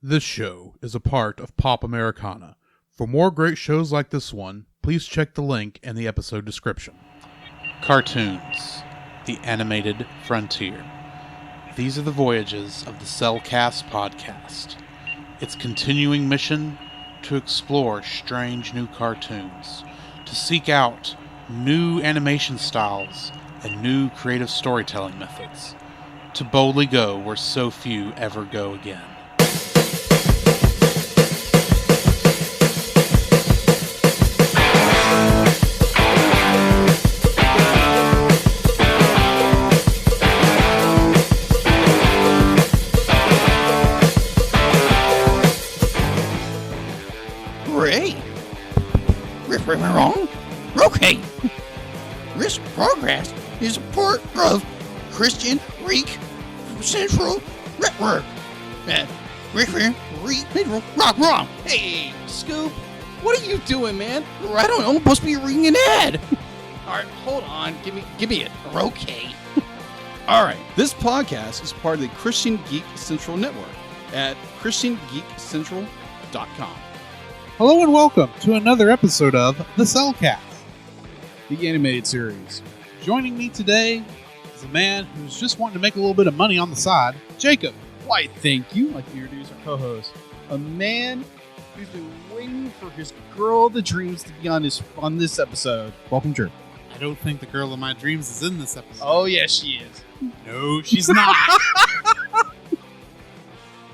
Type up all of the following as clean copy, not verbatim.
This show is a part of Pop Americana. For more great shows like this one, please check the link in the episode description. Cartoons, the animated frontier. These are the voyages of the Cellcast podcast. Its continuing mission to explore strange new cartoons, to seek out new animation styles and new creative storytelling methods, to boldly go where so few ever go again. Am I wrong? Okay. This progress is a part of Christian Geek Central Network. Wrong. Hey, Scoop, what are you doing, man? I don't know. I'm supposed to be reading an ad. All right, hold on. Give me it. Okay. All right, this podcast is part of the Christian Geek Central Network at ChristianGeekCentral.com. Hello and welcome to another episode of The Cellcast, The animated series. Joining me today is a man who's just wanting to make a little bit of money on the side, Jacob. Why, thank you. I'd like to introduce our co-host, a man who's been waiting for his girl of the dreams to be on this episode. Welcome, Drew. I don't think the girl of my dreams is in this episode. Oh, yes, she is. No, she's not.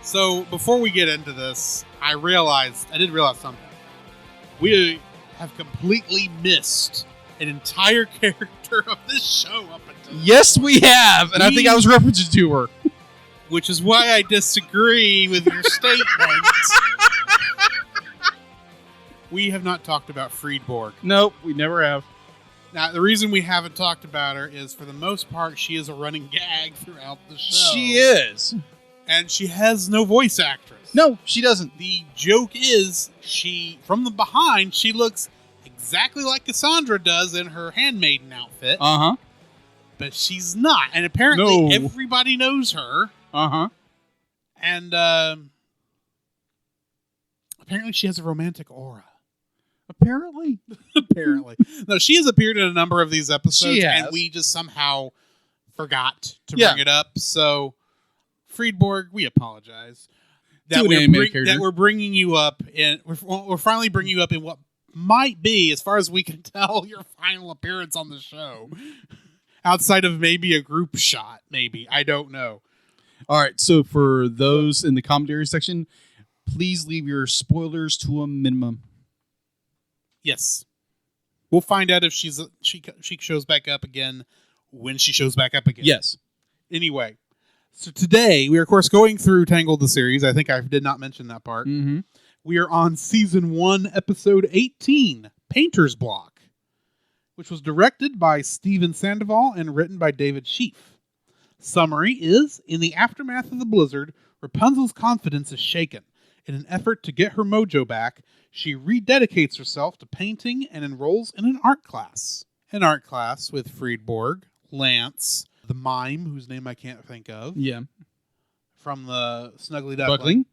So, before we get into this, I did realize something. We have completely missed an entire character of this show up until Yes, we have, and I think I was referencing to her. Which is why I disagree with your statement. We have not talked about Friedborg. Nope, we never have. Now, the reason we haven't talked about her is, for the most part, she is a running gag throughout the show. She is. And she has no voice actress. No, she doesn't. The joke is, from the behind, she looks exactly like Cassandra does in her handmaiden outfit. Uh-huh. But she's not. And apparently everybody knows her. Uh-huh. And apparently she has a romantic aura. Apparently. No, she has appeared in a number of these episodes, She has. and we just somehow forgot to bring it up. So, Friedborg, we apologize that we're bringing you up, and we're finally bringing you up in what might be, as far as we can tell, your final appearance on the show. Outside of maybe a group shot, maybe. I don't know. All right, so for those in the commentary section, please leave your spoilers to a minimum. Yes. We'll find out if she shows back up again when she shows back up again. Yes. Anyway, so today we are, of course, going through Tangled the series. I think I did not mention that part. Mm-hmm. We are on Season 1, Episode 18, Painter's Block, which was directed by Steven Sandoval and written by David Sheaf. Summary is, in the aftermath of the blizzard, Rapunzel's confidence is shaken. In an effort to get her mojo back, she rededicates herself to painting and enrolls in an art class. An art class with Friedborg, Lance, the mime, whose name I can't think of. Yeah. From the Snuggly Duckling. Buckling.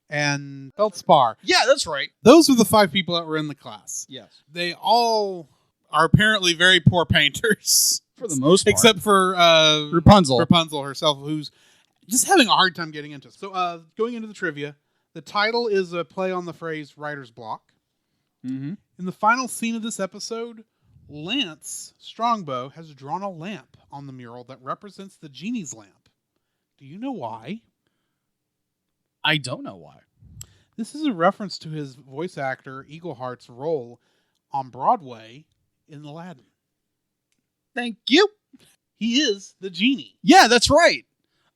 And Feldspar. Yeah, that's right. Those are the 5 people that were in the class. Yes. They all are apparently very poor painters. For the most part. Except for Rapunzel herself, who's just having a hard time getting into it. So, going into the trivia, the title is a play on the phrase writer's block. Mm-hmm. In the final scene of this episode, Lance Strongbow has drawn a lamp on the mural that represents the genie's lamp. Do you know why? I don't know why. This is a reference to his voice actor Eagleheart's role on Broadway in Aladdin. Thank you. He is the genie. Yeah, that's right.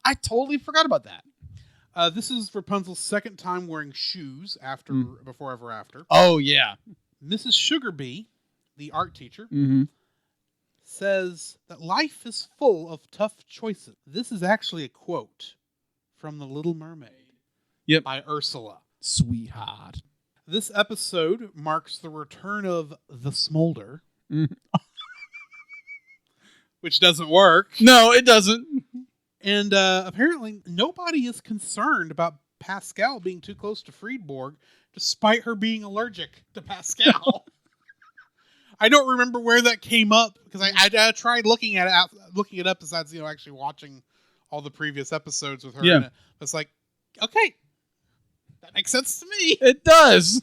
I totally forgot about that. This is Rapunzel's second time wearing shoes after Before Ever After. Oh, yeah. Mrs. Sugarbee, the art teacher, Mm-hmm. says that life is full of tough choices. This is actually a quote from The Little Mermaid. Yep. By Ursula. Sweetheart. This episode marks the return of the Smolder. Mm-hmm. Which doesn't work. No, it doesn't. And apparently nobody is concerned about Pascal being too close to Friedborg, despite her being allergic to Pascal. I don't remember where that came up because I tried looking it up besides actually watching all the previous episodes with her. Yeah. In it. It's like, okay, that makes sense to me. It does.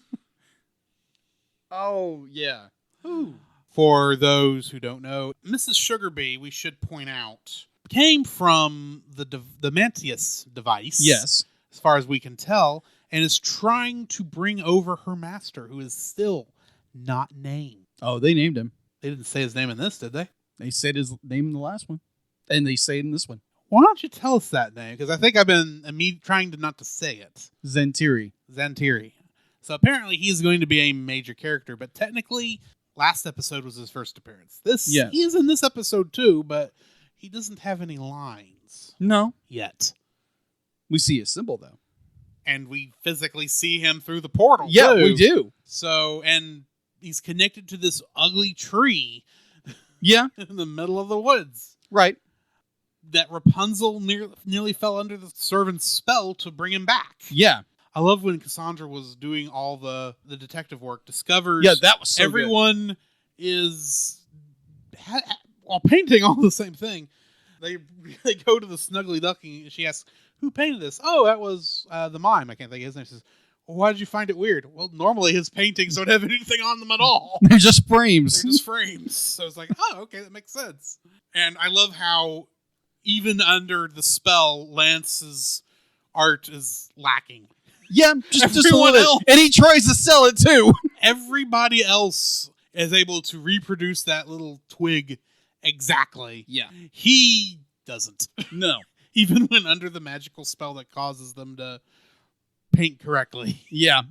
Oh yeah. Ooh. For those who don't know, Mrs. Sugarbee, we should point out, came from the Mantius device. Yes. As far as we can tell, and is trying to bring over her master, who is still not named. Oh, they named him. They didn't say his name in this, did they? They said his name in the last one, and they say it in this one. Why don't you tell us that name? Because I think I've been trying to not to say it. Zentiri. So apparently he's going to be a major character, but technically last episode was his first appearance. He is in this episode too, but he doesn't have any lines. No. Yet. We see his symbol though. And we physically see him through the portal. Yeah, too. we do. So, and he's connected to this ugly tree. Yeah. In the middle of the woods. Right. That Rapunzel nearly fell under the servant's spell to bring him back. Yeah. I love when Cassandra was doing all the detective work, discovers that was so everyone is while painting all the same thing. They go to the Snuggly Ducky and she asks, "Who painted this?" "Oh, that was the mime. I can't think of his name." She says, "Well, why did you find it weird?" "Well, normally his paintings don't have anything on them at all. They're just frames. They're just frames." So it's like, oh, okay, that makes sense. And I love how even under the spell, Lance's art is lacking. Yeah, just a Everyone little else. bit. And he tries to sell it too. Everybody else is able to reproduce that little twig exactly. Yeah. He doesn't. No. Even when under the magical spell that causes them to paint correctly. Yeah.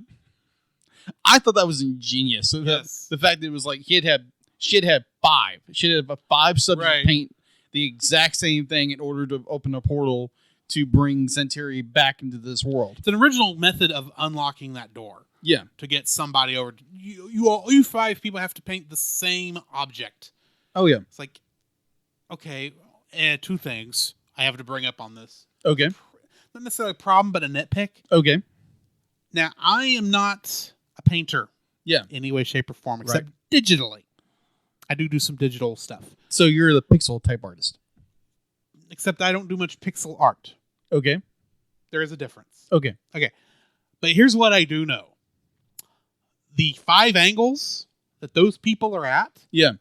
I thought that was ingenious. So Yes. the fact that it was like she had five. She had five subjects Right. paint the exact same thing in order to open a portal to bring Centauri back into this world. It's an original method of unlocking that door Yeah. to get somebody over. You five people have to paint the same object. Oh, yeah. It's like, okay, two things I have to bring up on this. Okay. Not necessarily a problem, but a nitpick. Okay. Now, I am not a painter. Yeah. In any way, shape, or form, except digitally. I do some digital stuff. So you're the pixel type artist. Except I don't do much pixel art. Okay. There is a difference. Okay. But here's what I do know. The 5 angles that those people are at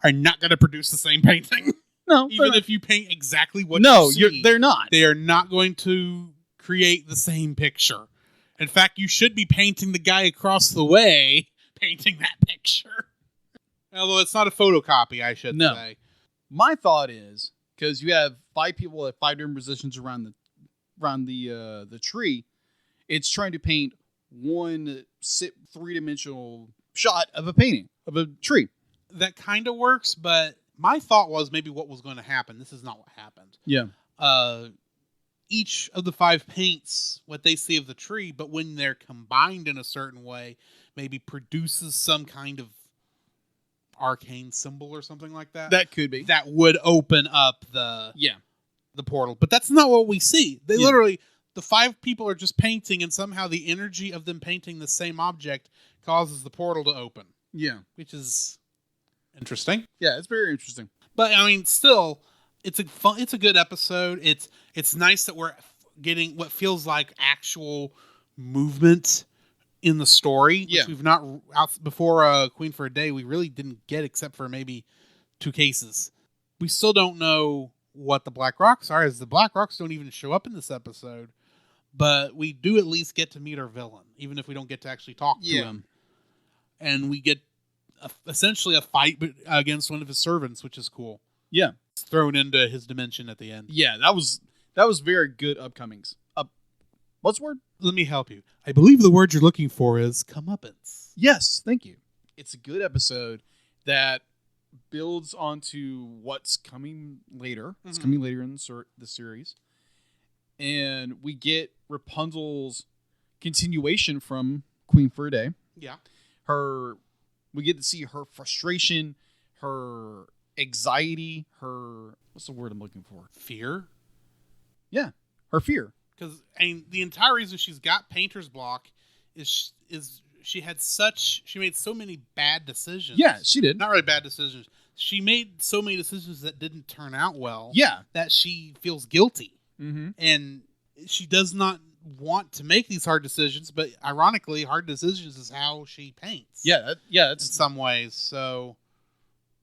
are not going to produce the same painting. No. Even if you paint exactly what you see. They're not. They are not going to create the same picture. In fact, you should be painting the guy across the way, painting that picture. Although it's not a photocopy, I should say. My thought is, because you have 5 people at 5 different positions around the tree, it's trying to paint one 3-dimensional shot of a painting of a tree. That kind of works, but my thought was maybe what was going to happen. This is not what happened. Yeah. Each of the 5 paints what they see of the tree, but when they're combined in a certain way, maybe produces some kind of arcane symbol or something like that. That could be. That would open up the portal. But that's not what we see. They literally, the 5 people are just painting, and somehow the energy of them painting the same object causes the portal to open. Yeah. Which is interesting. Yeah, it's very interesting. But I mean, still, it's a good episode. It's nice that we're getting what feels like actual movement in the story. Which we've not out before Queen for a Day. We really didn't get except for maybe 2 cases. We still don't know what the Black Rocks are, as the Black Rocks don't even show up in this episode. But we do at least get to meet our villain, even if we don't get to actually talk to him. And we get essentially a fight against one of his servants, which is cool. Yeah. It's thrown into his dimension at the end. Yeah, that was very good upcomings. What's the word? Let me help you. I believe the word you're looking for is comeuppance. Yes, thank you. It's a good episode that builds onto what's coming later. Mm-hmm. It's coming later in the series. And we get Rapunzel's continuation from Queen for a Day. Yeah. We get to see her frustration, her anxiety, what's the word I'm looking for? Fear? Yeah, her fear. Because the entire reason she's got painter's block is she made so many bad decisions. Yeah, she did. Not really bad decisions. She made so many decisions that didn't turn out well. Yeah. That she feels guilty. Mm-hmm. And she does not want to make these hard decisions, but ironically, hard decisions is how she paints. Yeah, in some ways. So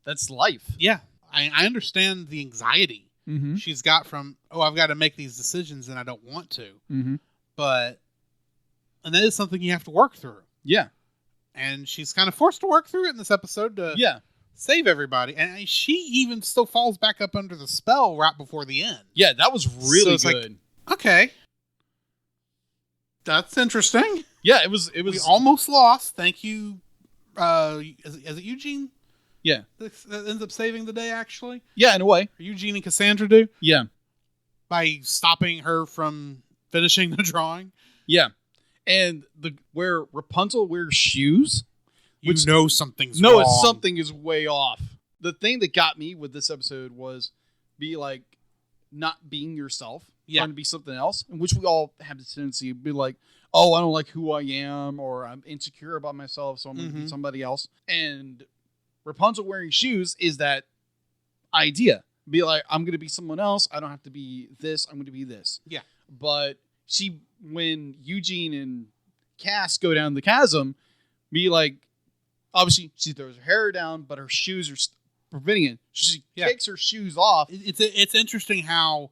that's life. Yeah, I understand the anxiety she's got from, I've got to make these decisions and I don't want to. Mm-hmm. And that is something you have to work through. Yeah. And she's kind of forced to work through it in this episode to save everybody. And she even still falls back up under the spell right before the end. Yeah, that was really so good. Like, okay. That's interesting. Yeah, it was. We almost lost. Thank you. Is it Eugene? Yeah. That ends up saving the day, actually? Yeah, in a way. Eugene and Cassandra do? Yeah. By stopping her from finishing the drawing? Yeah. And where Rapunzel wears shoes, something's wrong. Something is way off. The thing that got me with this episode was not being yourself, trying to be something else, in which we all have the tendency to be like, oh, I don't like who I am, or I'm insecure about myself, so I'm going to be somebody else. And Rapunzel wearing shoes is that idea. Be like, I'm going to be someone else. I don't have to be this. I'm going to be this. Yeah. But when Eugene and Cass go down the chasm, be like, obviously she throws her hair down, but her shoes are preventing it. She takes her shoes off. It's interesting how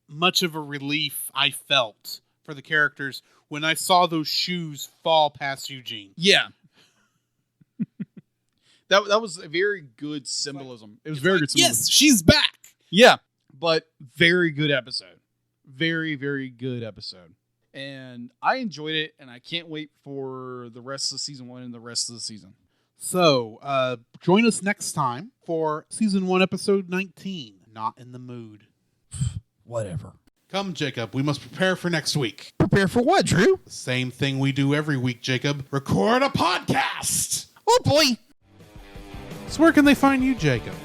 much of a relief I felt for the characters when I saw those shoes fall past Eugene. Yeah. That was a very good symbolism. It was very good symbolism. Yes, she's back. Yeah, but very good episode. Very, very good episode. And I enjoyed it, and I can't wait for the rest of season 1 and the rest of the season. So, join us next time for season 1, episode 19, Not in the Mood. Whatever. Come, Jacob, we must prepare for next week. Prepare for what, Drew? The same thing we do every week, Jacob. Record a podcast! Oh, boy! So where can they find you, Jacob?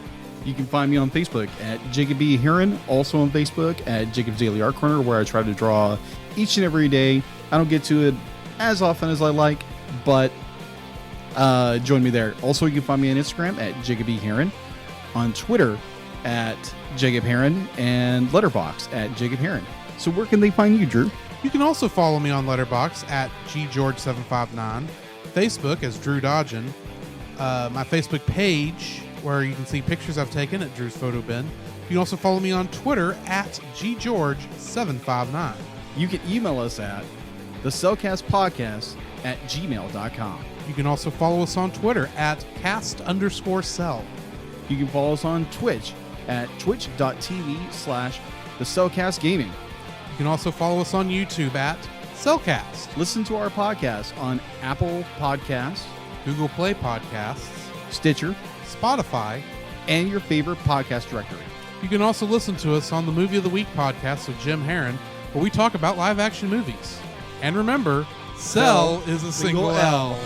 You can find me on Facebook at Jacob B. Heron, also on Facebook at Jacob's Daily Art Corner, where I try to draw each and every day. I don't get to it as often as I like, but join me there. Also, you can find me on Instagram at Jacob B. Heron, on Twitter at Jacob Heron, and Letterboxd at Jacob Heron. So where can they find you, Drew? You can also follow me on Letterboxd at GGeorge759, Facebook as Drew Dodgen, my Facebook page, where you can see pictures I've taken at Drew's Photo Bin. You can also follow me on Twitter at GGeorge759. You can email us at thecellcastpodcast@gmail.com. You can also follow us on Twitter at cast_cell. You can follow us on Twitch at twitch.tv/thecellcastgaming. You can also follow us on YouTube at Cellcast. Listen to our podcast on Apple Podcasts, Google Play Podcasts, Stitcher, Spotify, and your favorite podcast directory. You can also listen to us on the Movie of the Week podcast with Jim Heron, where we talk about live-action movies. And remember, Cell is a single L.